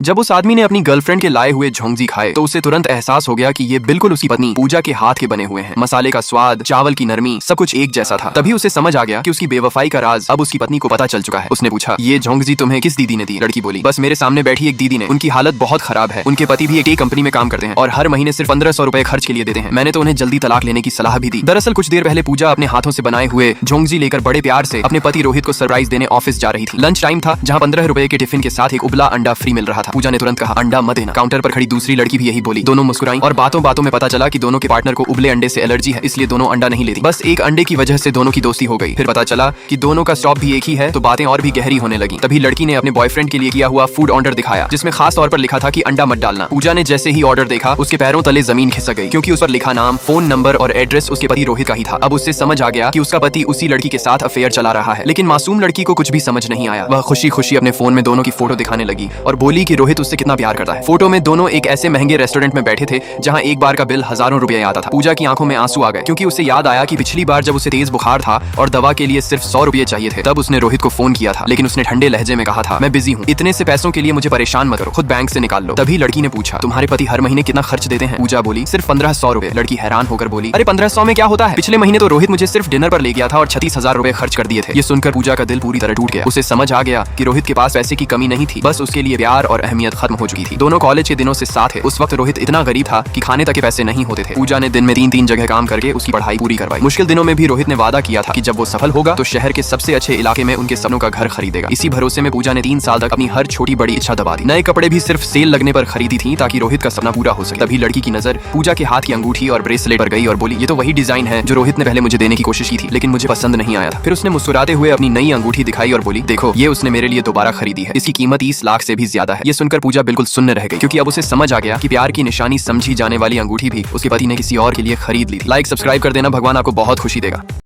जब उस आदमी ने अपनी गर्लफ्रेंड के लाए हुए झोंगजी खाए तो उसे तुरंत एहसास हो गया कि ये बिल्कुल उसकी पत्नी पूजा के हाथ के बने हुए हैं। मसाले का स्वाद, चावल की नरमी, सब कुछ एक जैसा था। तभी उसे समझ आ गया कि उसकी बेवफाई का राज अब उसकी पत्नी को पता चल चुका है। उसने पूछा, ये झोंगजी तुम्हें किस दीदी ने दी? लड़की बोली, बस मेरे सामने बैठी एक दीदी ने। उनकी हालत बहुत खराब है। उनके पति भी एक कंपनी में काम करते हैं और हर महीने सिर्फ 1500 रुपए खर्च के लिए देते हैं। मैंने तो उन्हें जल्दी तलाक लेने की सलाह भी दी। दरअसल कुछ देर पहले पूजा अपने हाथों से बनाए हुए झोंगजी लेकर बड़े प्यार से अपने पति रोहित को सरप्राइज देने ऑफिस जा रही थी। लंच टाइम था, जहाँ 15 रुपए के टिफिन के साथ एक उबला अंडा फ्री मिल रहा था। पूजा ने तुरंत कहा, अंडा मत देना। काउंटर पर खड़ी दूसरी लड़की भी यही बोली। दोनों मुस्कुराई और बातों बातों में पता चला कि दोनों के पार्टनर को उबले अंडे से एलर्जी है, इसलिए दोनों अंडा नहीं लेती। बस एक अंडे की वजह से दोनों की दोस्ती हो गई। फिर पता चला कि दोनों का स्टॉप भी एक ही है, तो बातें और भी गहरी होने लगी। तभी लड़की ने अपने बॉयफ्रेंड के लिए किया हुआ फूड ऑर्डर दिखाया, जिसमें खास तौर पर लिखा था कि अंडा मत डालना। पूजा ने जैसे ही ऑर्डर देखा, उसके पैरों तले जमीन खिसक गई, क्योंकि उस पर लिखा नाम, फोन नंबर और एड्रेस उसके पति रोहित का ही था। अब उससे समझ आ गया कि उसका पति उसी लड़की के साथ अफेयर चला रहा है। लेकिन मासूम लड़की को कुछ भी समझ नहीं आया। वह खुशी खुशी अपने फोन में दोनों की फोटो दिखाने लगी और बोली कि रोहित उससे कितना प्यार करता है। फोटो में दोनों एक ऐसे महंगे रेस्टोरेंट में बैठे थे जहां एक बार का बिल हजारों रुपए आता था। पूजा की आंखों में आंसू आ गए, क्योंकि उसे याद आया कि पिछली बार जब उसे तेज बुखार था और दवा के लिए सिर्फ 100 रुपए चाहिए थे, तब उसने रोहित को फोन किया था। लेकिन उसने ठंडे लहजे में कहा था, मैं बिजी हूँ, इतने से पैसों के लिए मुझे परेशान मत करो, खुद बैंक से निकाल लो। तभी लड़की ने पूछा, तुम्हारे पति हर महीने कितना खर्च देते हैं? पूजा बोली, सिर्फ 1500 रुपए। लड़की हैरान होकर बोली, अरे 1500 में क्या होता है? पिछले महीने तो रोहित मुझे सिर्फ डिनर पर ले गया था और 36,000 रुपए खर्च कर दिए थे। ये सुनकर पूजा का दिल पूरी तरह टूट गया। उसे समझ आ गया कि रोहित के पास पैसे की कमी नहीं थी, बस उसके लिए प्यार और अहमियत खत्म हो चुकी थी। दोनों कॉलेज के दिनों से साथ है। उस वक्त रोहित इतना गरीब था कि खाने तक के पैसे नहीं होते थे। पूजा ने दिन में 3-3 जगह काम करके उसकी पढ़ाई पूरी करवाई। मुश्किल दिनों में भी रोहित ने वादा किया था कि जब वो सफल होगा तो शहर के सबसे अच्छे इलाके में उनके सपनों का घर खरीदेगा। इसी भरोसे में पूजा ने 3 साल तक अपनी हर छोटी बड़ी इच्छा दबा दी। नए कपड़े भी सिर्फ सेल लगने पर खरीदी थी, ताकि रोहित का सपना पूरा हो सके। तभी लड़की की नजर पूजा के हाथ की अंगूठी और ब्रेसलेट पर गई और बोली, ये तो वही डिजाइन है जो रोहित ने पहले मुझे देने की कोशिश की थी, लेकिन मुझे पसंद नहीं आया था। फिर उसने मुस्कुराते हुए अपनी नई अंगूठी दिखाई और बोली, देखो ये उसने मेरे लिए दोबारा खरीदी है, इसकी कीमत 30 लाख से भी ज्यादा है। ये सुनकर पूजा बिल्कुल सुन्न रह गई, क्योंकि अब उसे समझ आ गया कि प्यार की निशानी समझी जाने वाली अंगूठी भी उसके पति ने किसी और के लिए खरीद ली थी। लाइक सब्सक्राइब कर देना, भगवान आपको बहुत खुशी देगा।